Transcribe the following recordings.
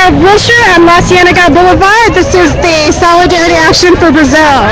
of Wilshire and La Cienega Boulevard. This is the Solidarity Action for Brazil.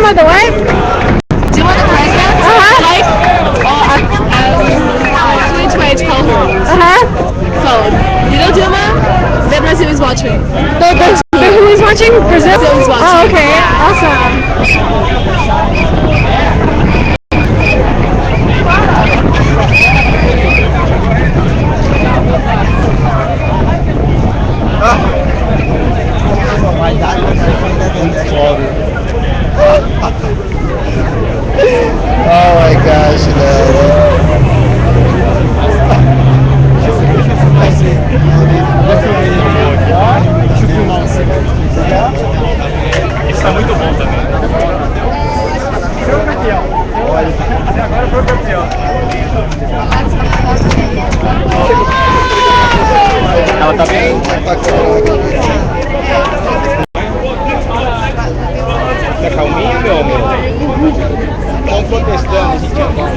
The what? Do you want the president? Like, which color? Code. You know Dilma? Then Brazil is watching. Who is watching? Brazil? Brazil is watching. Oh, okay. Awesome. Oh my gosh, Está muito bom também. Até agora foi o campeão. Ela tá bem? Tá calminha, meu amor? Estão protestando, a gente andou.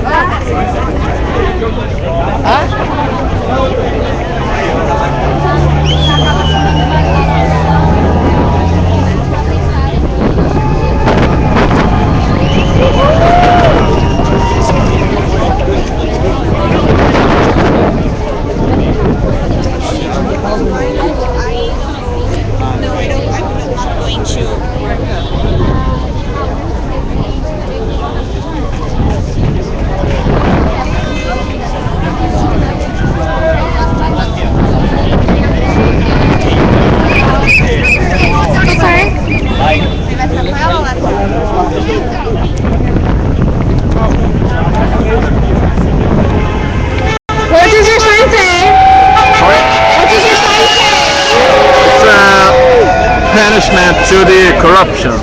Punishment to the corruption.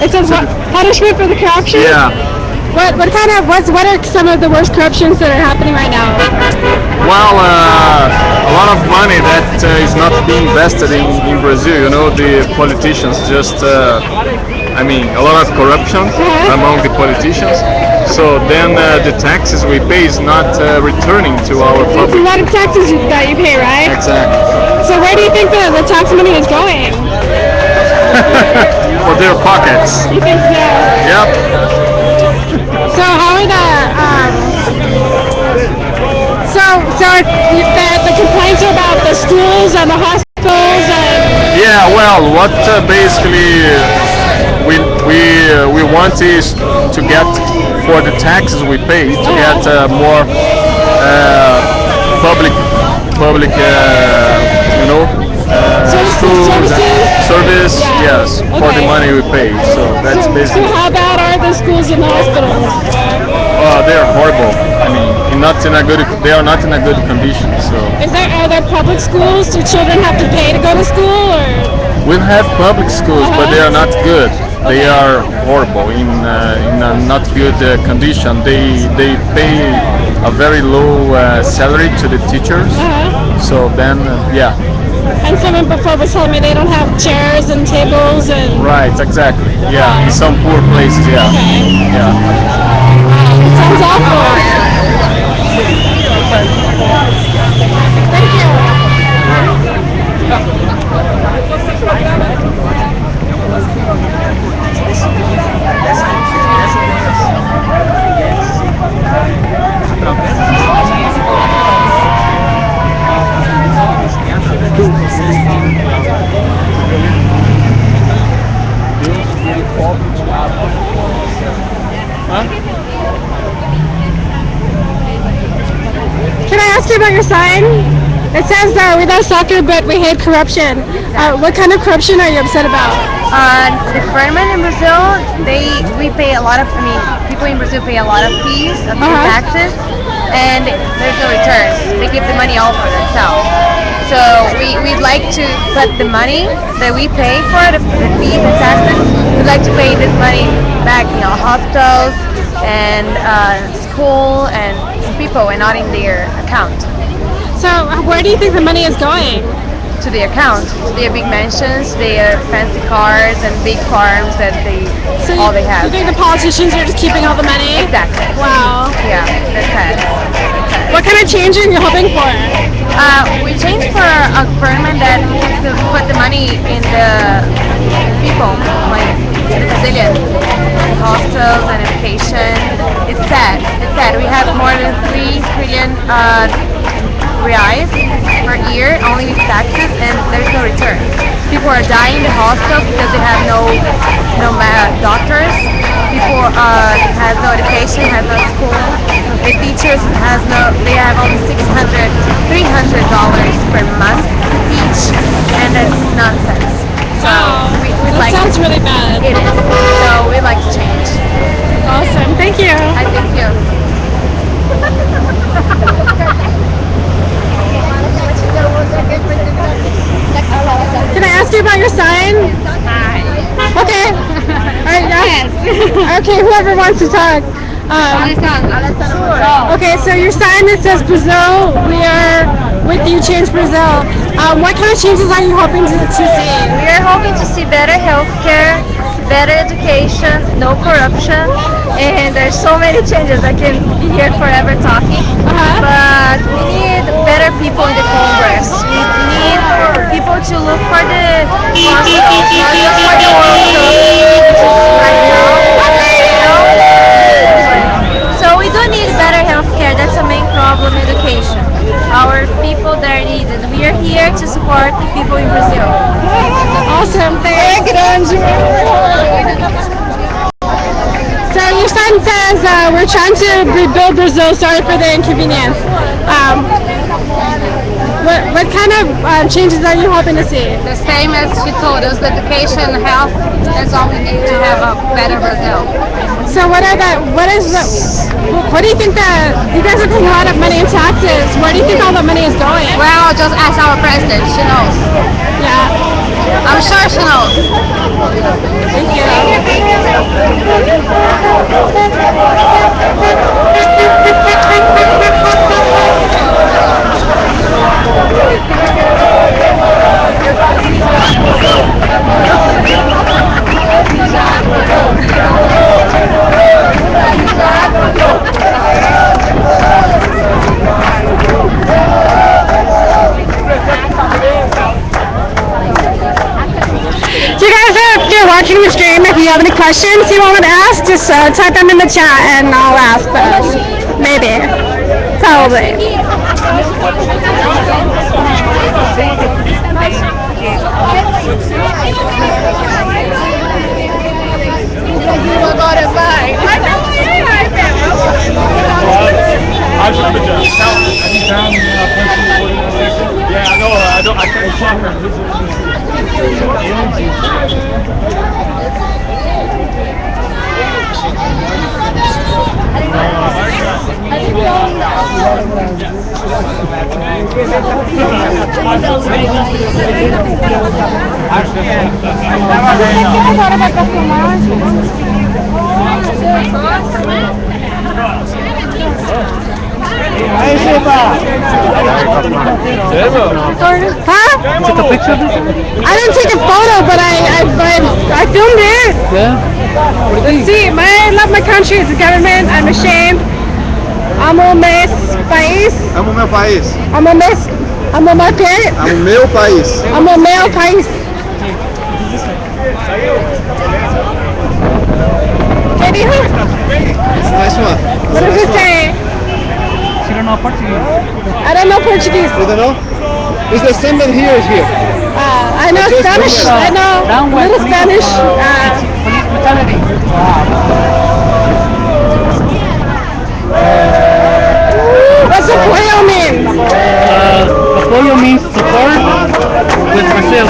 It's a punishment for the corruption? Yeah. What are some of the worst corruptions that are happening right now? Well, a lot of money that is not being invested in Brazil. You know, the politicians just, a lot of corruption among the politicians. So then the taxes we pay is not returning to our public. It's a lot of taxes that you pay, right? Exactly. So where do you think the tax money is going? For their pockets. You think so? Yep. So how are the complaints are about the schools and the hospitals and... Yeah, well, what basically we we want is to get for the taxes we pay to get more public you know schools and service. Yes, for the Okay. money we pay. So that's So basically. how bad are the schools and the hospitals? They are horrible. I mean, not in a good. They are not in a good condition. So Are there public schools? Do children have to pay to go to school, or? we have public schools, but they are not good. They are horrible in a not good condition. They pay a very low salary to the teachers. So then, yeah, And someone before was telling me they don't have chairs and tables and. right, exactly. Yeah, in some poor places, yeah, yeah. It sounds awful. Thank you. Can I ask you about your sign? It says we love soccer, but we hate corruption. What kind of corruption are you upset about? The government in Brazil, we pay a lot of. I mean, people in Brazil pay a lot of fees, taxes, and there's no returns. They keep the money all for themselves. So we'd like to put the money that we pay for the fees and taxes. We'd like to pay this money back, hospitals and school and people, and not in their account. So where do you think the money is going? To their account, to their big mansions, their fancy cars and big farms that all they have. You think the politicians are just keeping all the money? Exactly. Wow. Yeah, that's sad. What kind of change are you hoping for? We changed for a government that to put the money in the people, like the Brazilians, hospitals and education. It's sad. It's sad. We have more than 3 trillion reais per year only with taxes, and there's no return. People are dying in the hospital because they have no doctors. People has no education, has no school. The teachers they have only $300 per month each, and that's nonsense. So we'd That like sounds really bad. it is. So we'd like to change. Awesome. Thank you. I thank you. Can I ask you about your sign? Okay. All right, yes. Okay, whoever wants to talk. Okay, so your sign that says Brazil, we are with you, change Brazil. What kind of changes are you hoping to see? We are hoping to see better healthcare, better education, no corruption, and there's so many changes. I can be here forever talking, but we need better people in the Congress. We need people to look for the hospitals, not just for the World Cup, which is right now. So we do need better healthcare. That's the main problem. Education. Our people there need it. We are here to support the people in Brazil. Awesome. Thank you. So your sign says we're trying to rebuild Brazil. Sorry for the inconvenience. What kind of changes are you hoping to see? The same as she told us, the education, health, that's all we need to have a better Brazil. So what do you think that you guys are paying a lot of money in taxes? Where do you think all the money is going? Well, just ask our president, she knows. Yeah. I'm sure she knows. Thank you. So you guys, if you're watching the stream, if you have any questions you want to ask, just type them in the chat and I'll ask them. Maybe. Probably. I should have just. Have you found Yeah, I know. I don't. I can't find Huh? Took a picture of this? I didn't take a photo, but I filmed it. Yeah. What do you think? See, I love my country, it's a government, I'm ashamed. Amo meu país. Amo meu país. Amo meu quê? Amo meu país. Amo meu país. ¿Qué dijo? Nice one. What does it say? She don't know Portuguese. I don't know Portuguese. You don't know? Is the same that here is here? I know Just Spanish. look I at know Downward little police, Spanish. police brutality. What's apoyo mean? Apoyo means support with Brazil.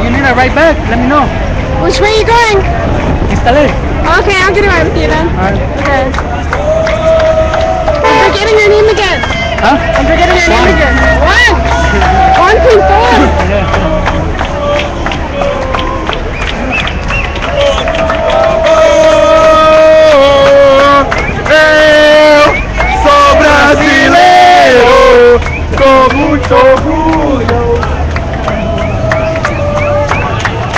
You need a ride back, let me know. Which way are you going? Installé. Okay, I'm gonna ride with you then. Alright. Okay. I'm forgetting your name again. Huh? I'm forgetting your name again. Juan. 1.4. Yeah. Eu sou brasileiro com muito orgulho.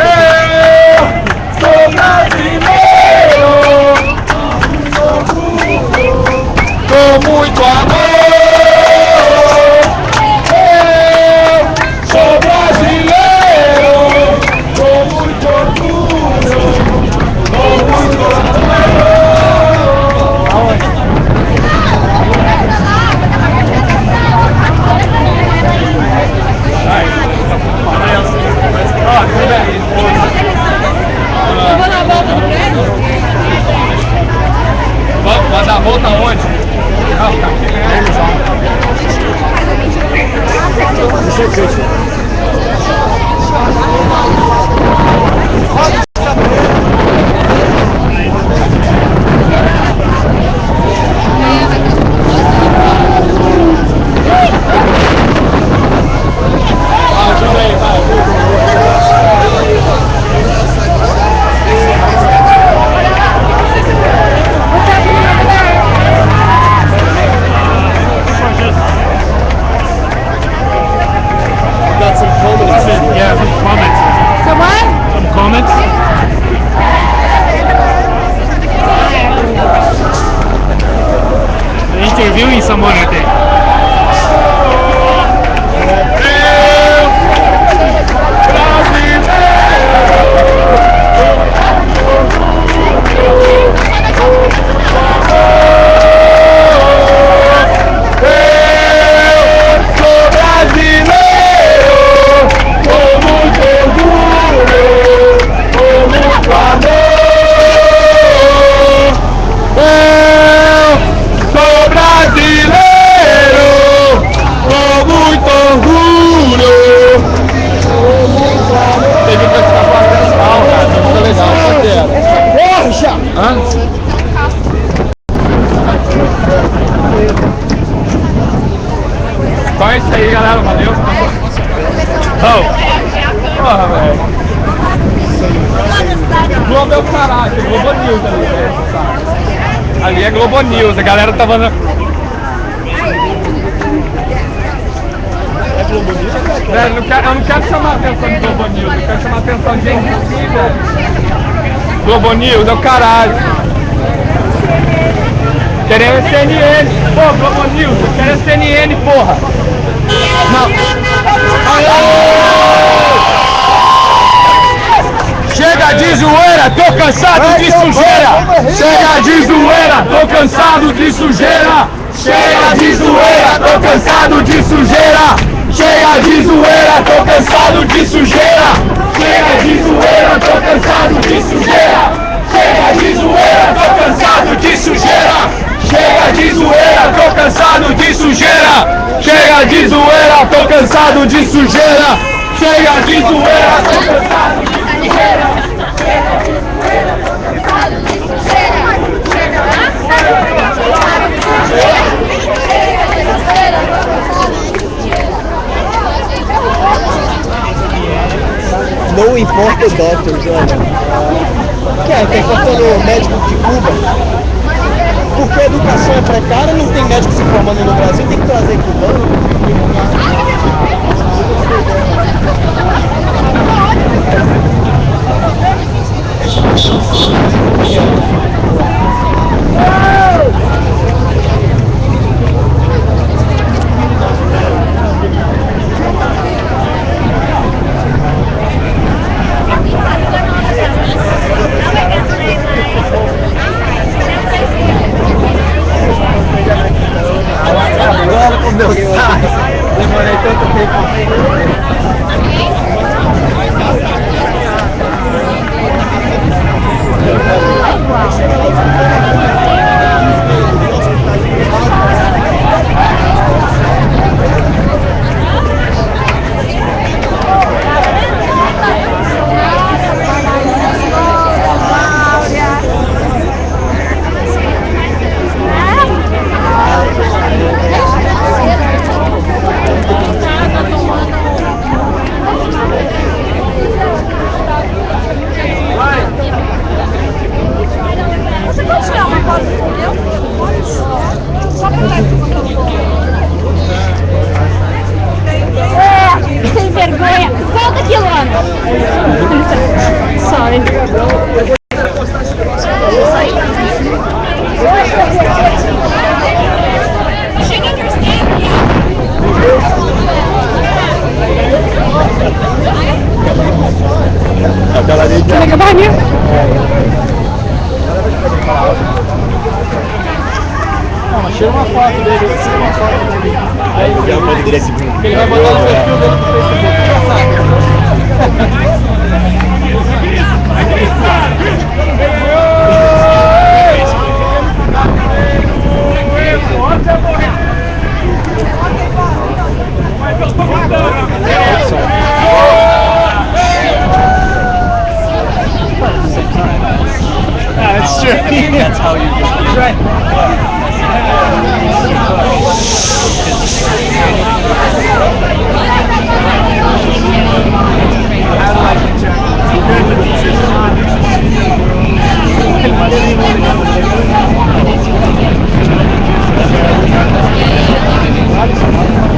Eu sou brasileiro com muito amor. Eu sou brasileiro com muito orgulho, com muito amor. Vai dar a volta onde? Got some comments. Yeah, some comments. So what? Some comments. They're interviewing someone, I think. Então é isso aí, galera. Valeu. Oh. Porra, velho. Globo é o caralho. É Globo News ali, velho. Ali é Globo News. A galera tava na... Velho, eu não quero chamar a atenção de Globo News. Eu quero chamar a atenção de gente aqui, velho. Globo News é o caralho. Querendo CNN. Pô, Globo News, eu quero CNN, porra. Não. Aê! Chega de zoeira! zoeira, tô cansado de sujeira. Chega de zoeira, tô cansado de sujeira. Chega de zoeira, tô cansado de sujeira. Chega de zoeira, tô cansado de sujeira. Chega de zoeira, tô cansado de sujeira. Chega de zoeira, tô cansado de sujeira. Chega de zoeira, tô cansado de sujeira. Chega de zoeira, tô cansado de sujeira. Chega de zoeira, tô cansado de sujeira. Não importa o doctors, olha. Que é falando médico de Cuba. Porque a educação é precária, não tem médico se formando no Brasil, tem que trazer cubano. Agora com meu pai, demorei tanto tempo. Sem vergonha. Solta aquilo, Ana. Sorry. Can I go behind you? Não, mas tira uma foto dele, tira uma foto dele. Aí ele vai botar no perfil dele no Facebook, That's true. That's how you do it. Right.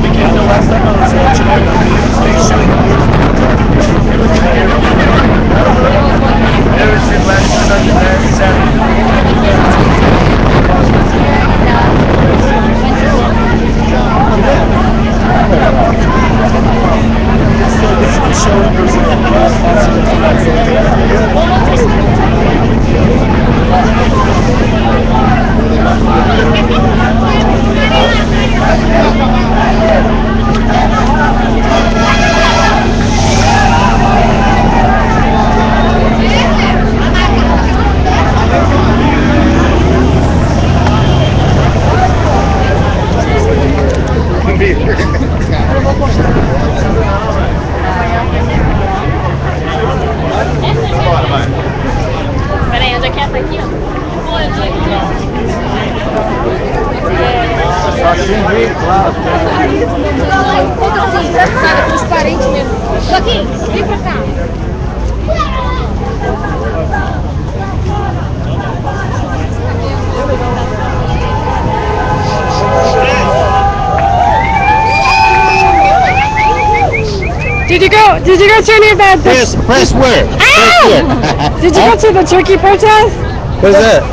Because the last time I was watching it, they showed everything last Sunday, Peraí, onde é que é? Tá aqui, ó. Transparente mesmo. Joaquim, vem pra cá. Did you go to any of that? Press where? Press here. Did you go to the Turkey protest? What's that?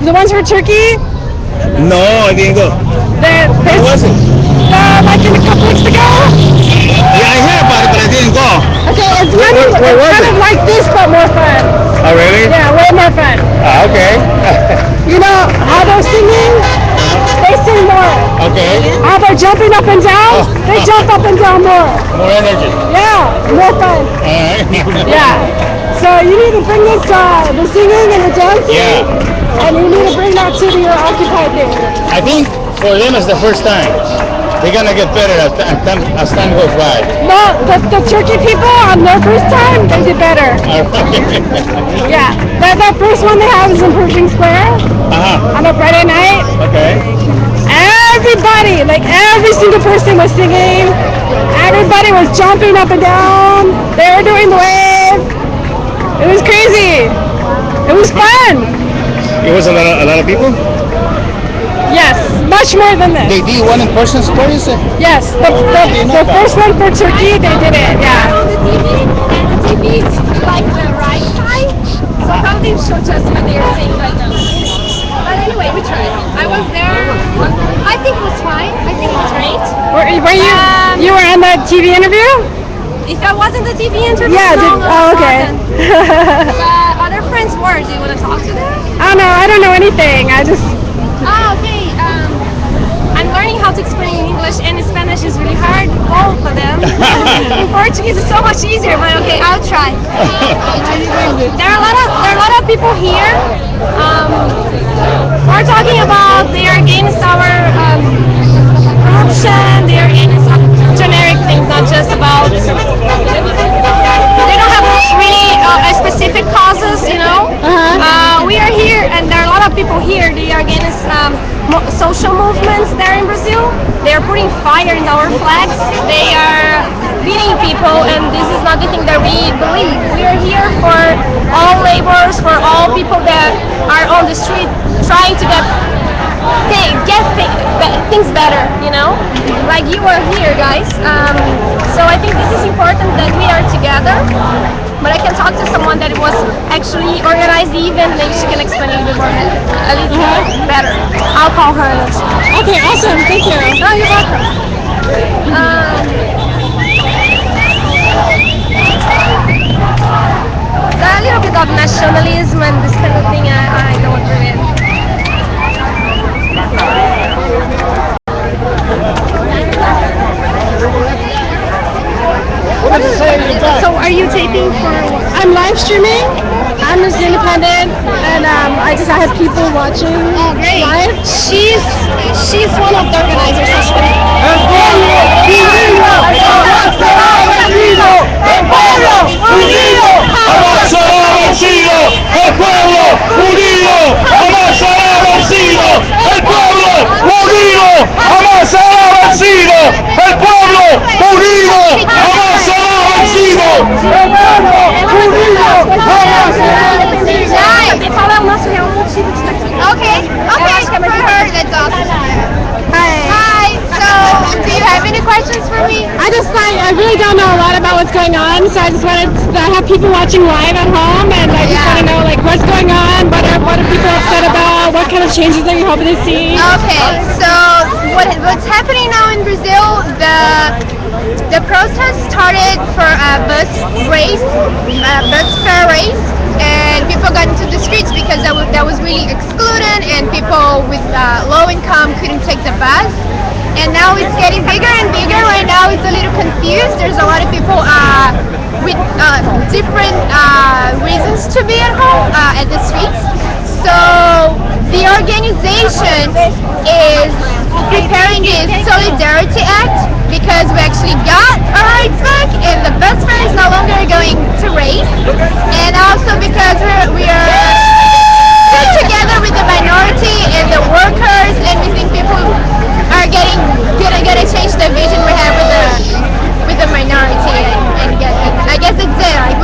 The ones for Turkey? No, I didn't go. What was it? Like in a couple weeks ago? Yeah, I heard about it, but I didn't go. Okay, it's Where was kind it? of like this, but more fun. I Oh, really? Yeah, way more fun. Ah, okay. You know how they're singing? They sing more. Okay. How they're jumping up and down? They jump up and down more. More energy. Yeah, more fun. Alright. Yeah. So you need to bring this, the singing and the dancing. Yeah. And you need to bring that to your occupied day. I think for them it's the first time. They're gonna get better as time goes by. No, the Turkey people on their first time, they did better. Yeah. That first one they have is in Pershing Square on a Friday night. Okay. Everybody, like every single person was singing. Everybody was jumping up and down. They were doing the wave. It was crazy. It was fun. It was a lot of people? Yes, much more than this. They did one in Pershing Square, you said? Yes, the first one for Turkey, they did it, yeah. The TV is like the right side, so how they show just what they are saying right now. But anyway, we tried. I was there. I think it was fine. I think it was great. Were you were on the TV interview? If I wasn't the TV interview, Yeah, no, oh, okay. But other friends were. Do you want to talk to them? I don't know anything. I just... Oh, okay. I'm learning how to explain in English, and in Spanish is really hard, both of them. In Portuguese is so much easier, but okay, I'll try. There are a lot of people here. We're talking about they are against our corruption. They are against generic things, not just about. They don't have really specific causes, you know. We are here, and there are a lot of people here. They are against social movements there in Brazil. They are putting fire in our flags. They are beating people, and this is not the thing that we believe. We are here for all laborers, for all people that are on the street trying to get things better, you know? Like you are here, guys. So I think this is important that we are together. But I can talk to someone that was actually organized the event, maybe she can explain a little bit more, a little bit better. I'll call her. Okay, awesome. Thank you. No, you're welcome. A little bit of nationalism and this kind of thing, I don't really. So are you taping for... I'm live streaming. I'm just independent, and I have people watching live. She's one of the organizers. Falar o nosso real motivo de estar aqui. Okay, for her, that's awesome. Hi. So, do you have any questions for me? I really don't know a lot about what's going on, so I just wanted to have people watching live at home, and I just want to know like what's going on, what are people upset about, what kind of changes are you hoping to see? Okay, so what's happening now in Brazil, the protest started for a bus fare race, and people got into the streets because that was really excluded, and people with low income couldn't take the bus. And now it's getting bigger and bigger. Right now it's a little confused. There's a lot of people with different reasons to be at home at the streets. So the organization is preparing this Solidarity Act because we actually got our rights back and the bus fare is no longer going to race. And also because we are put together with the minority and the workers, and we think people are gonna change the vision we have with the minority and get it. I guess it's it. Like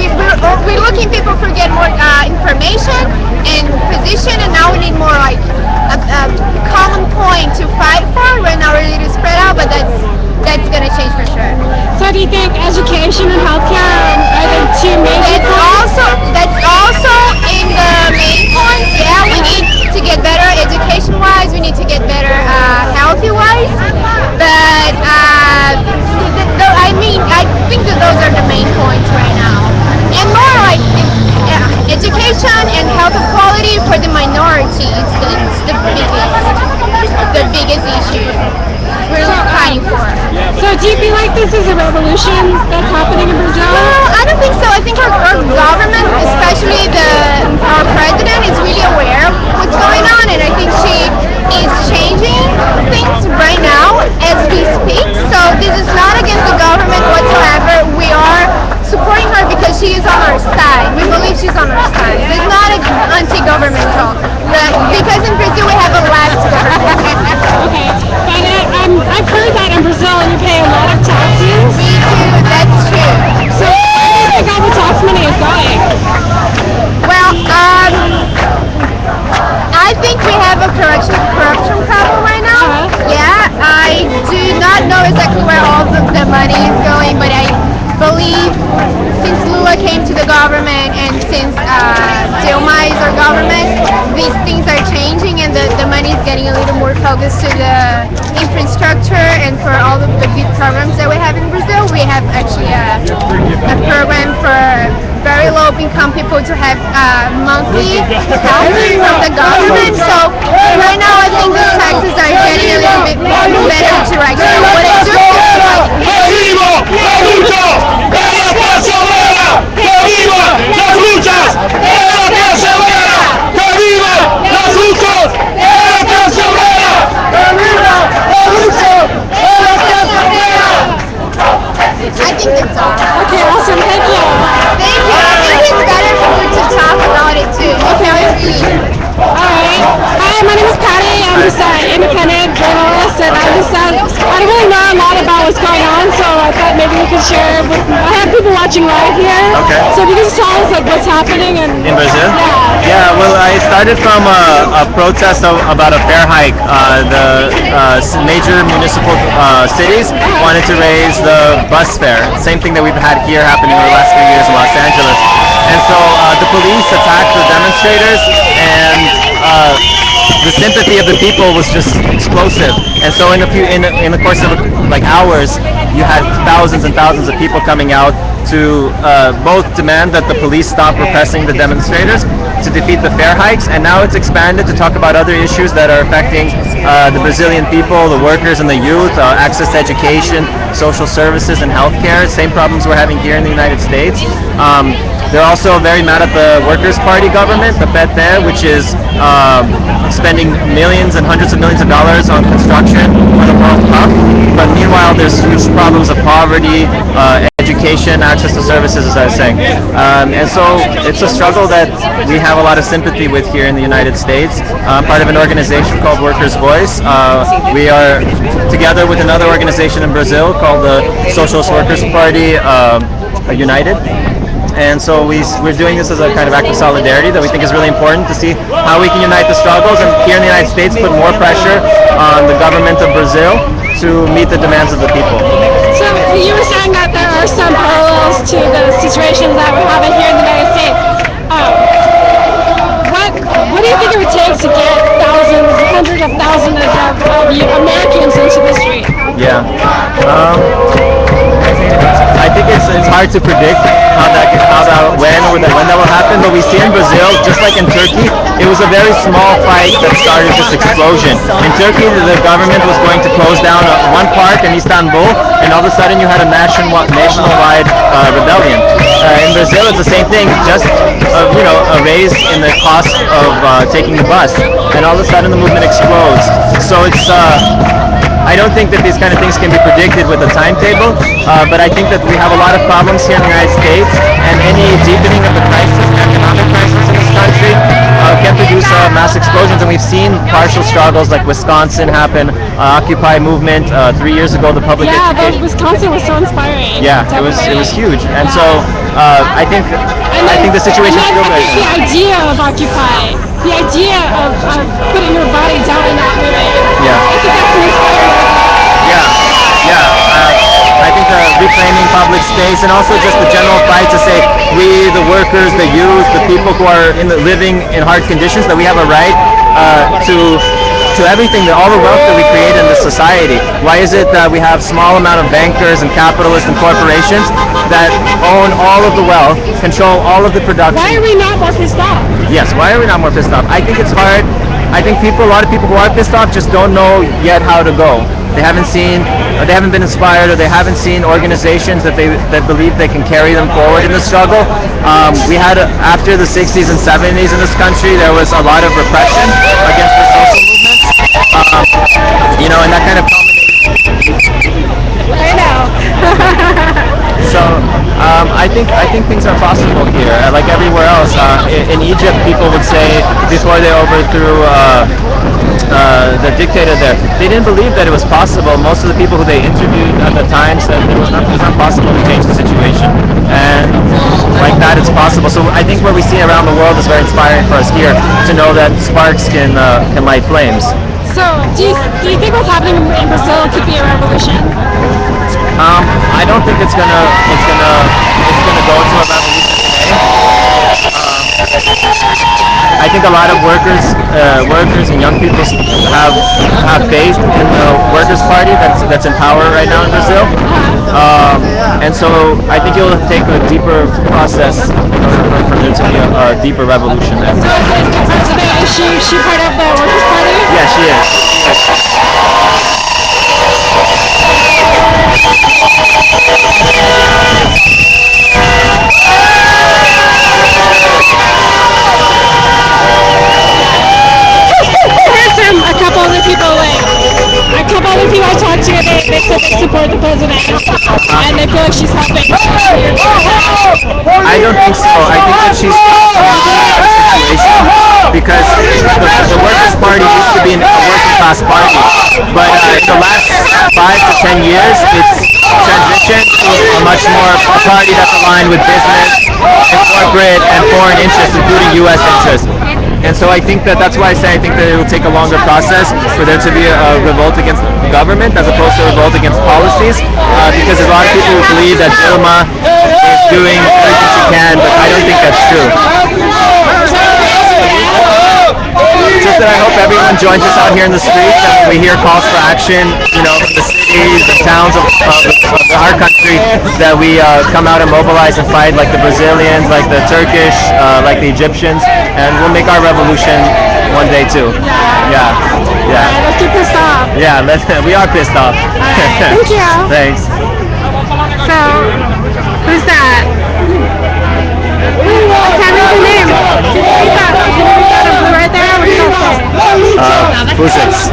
we're looking people for get more information and position, and now we need more like a common point to fight for. Right now we're a little spread out, but that's gonna change for sure. So do you think education and healthcare are the two major points? That's also in the main points. Yeah, we need to get better education-wise. We need to get better healthy-wise. But I think that those are the main points right now. And more like education for the minority, it's the biggest issue we're fighting for. So do you feel like this is a revolution that's happening in Brazil? No, I don't think so. I think our government, especially our president, is really aware of what's going on, and I think she is changing things right now as we speak. So this is not against the government whatsoever. We are supporting her because she is on our side. We believe she's on our side. It's not anti-governmental. Because in Brazil we have a left government. Okay, but I've heard that in Brazil you pay a lot of taxes. Me too, that's true. So where do you think all the tax money is going? Well, I think we have a corruption problem right now. Yeah, I do not know exactly where all the money is going, but I believe since Lula came to the government and since Dilma is our government, these things are changing and the money is getting a little more focused to the infrastructure and for all of the big programs that we have in Brazil. We have actually a program for very low income people to have monthly help from the government. So right now I think the taxes are getting a little bit better direction. What I do feel like I think that's all. Okay, awesome. Thank you. Thank you. I think it's better to talk about it too. All right. Hi, my name is Patty. I'm just an independent journalist, and I don't really know a lot about what's going on, so I thought maybe we could share. I have people watching live here. Okay. So if you can just tell us like what's happening and In Brazil? Yeah. Yeah, well, I started from a protest about a fare hike. Major municipal cities wanted to raise the bus fare. Same thing that we've had here happening over the last few years in Los Angeles. And so the police attacked the demonstrators, and the sympathy of the people was just explosive. And so in the course of like hours, you had thousands and thousands of people coming out to both demand that the police stop repressing the demonstrators, to defeat the fare hikes, and now it's expanded to talk about other issues that are affecting the Brazilian people, the workers and the youth, access to education, social services, and healthcare. Same problems we're having here in the United States. They're also very mad at the Workers' Party government, the PT, which is spending millions and hundreds of millions of dollars on construction for the World Cup. But meanwhile, there's huge problems of poverty, education, access to services, as I was saying. And so it's a struggle that we have a lot of sympathy with here in the United States. I'm part of an organization called Workers' Voice. We are together with another organization in Brazil called the Socialist Workers' Party United. And so we're doing this as a kind of act of solidarity that we think is really important to see how we can unite the struggles and here in the United States put more pressure on the government of Brazil to meet the demands of the people. So you were saying that there are some parallels to the situations that we're having here in the United States. What do you think it would take to get thousands, hundreds of thousands of Americans into the street? Yeah. I think it's hard to predict when that will happen, but we see in Brazil, just like in Turkey, it was a very small fight that started this explosion. In Turkey, the government was going to close down one park in Istanbul, and all of a sudden you had a nationwide rebellion. In Brazil, it's the same thing, just a raise in the cost of taking the bus, and all of a sudden the movement explodes. So it's I don't think that these kind of things can be predicted with a timetable, but I think that we have a lot of problems here in the United States, and any deepening of the economic crisis in this country can produce mass explosions, and we've seen partial struggles like Wisconsin happen, Occupy movement 3 years ago, the public education. Yeah, Wisconsin was so inspiring. Yeah, it was huge, and so I think the situation is still very. The idea of Occupy, the idea of putting your body down and not moving. Yeah. I think that's an inspiring. I think reclaiming public space, and also just the general fight to say we, the workers, the youth, the people who are living in hard conditions, that we have a right to to everything, that all the wealth that we create in this society? Why is it that we have small amount of bankers and capitalists and corporations that own all of the wealth, control all of the production? Why are we not more pissed off? Yes, why are we not more pissed off? I think it's hard. I think a lot of people who are pissed off just don't know yet how to go. They haven't seen, or they haven't been inspired, or they haven't seen organizations that believe they can carry them forward in the struggle. We had, after the 60s and 70s in this country, there was a lot of repression against the social movements. And that kind of culminated. I know. So I think things are possible here. Like everywhere else, in Egypt, people would say before they overthrew the dictator there, they didn't believe that it was possible. Most of the people who they interviewed at the time said it's not possible to change the situation, and like that, it's possible. So I think what we see around the world is very inspiring for us here to know that sparks can light flames. So, do you think what's happening in Brazil could be a revolution? I don't think it's gonna go into a revolution today. I think a lot of workers and young people have faith in the Workers' Party that's in power right now in Brazil, and so I think it will take a deeper process in order for there to be a deeper revolution there. So, the president, is she part of the Workers' Party? Yeah, she is. A couple other people I talked to, they said they support the president and they feel like she's helping. I don't think so. I think that she's situation because the Workers' Party used to be a working class party, but in the last 5 to 10 years, it's transitioned to a much more a party that's aligned with business and corporate and foreign interests, including U.S. interests. And so I think that's why I say I think that it will take a longer process for there to be a revolt against the government as opposed to a revolt against policies, because a lot of people believe that Dilma is doing everything she can, but I don't think that's true. Just that I hope everyone joins us out here in the streets, and we hear calls for action, from the cities and towns of our country, that we come out and mobilize and fight like the Brazilians, like the Turkish, like the Egyptians, and we'll make our revolution one day too. Yeah. Let's get pissed off. Yeah, we are pissed off. Thank you. Thanks. So, who's that? I can't read the name. Who's that? Right there? What did that say? Physics.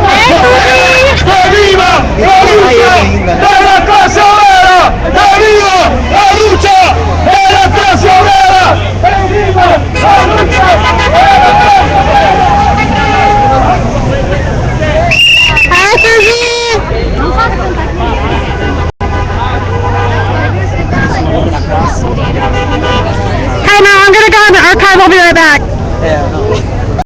Hi, Susie. Hey, no, I'm gonna go in the archive. I'll be right back. É, não.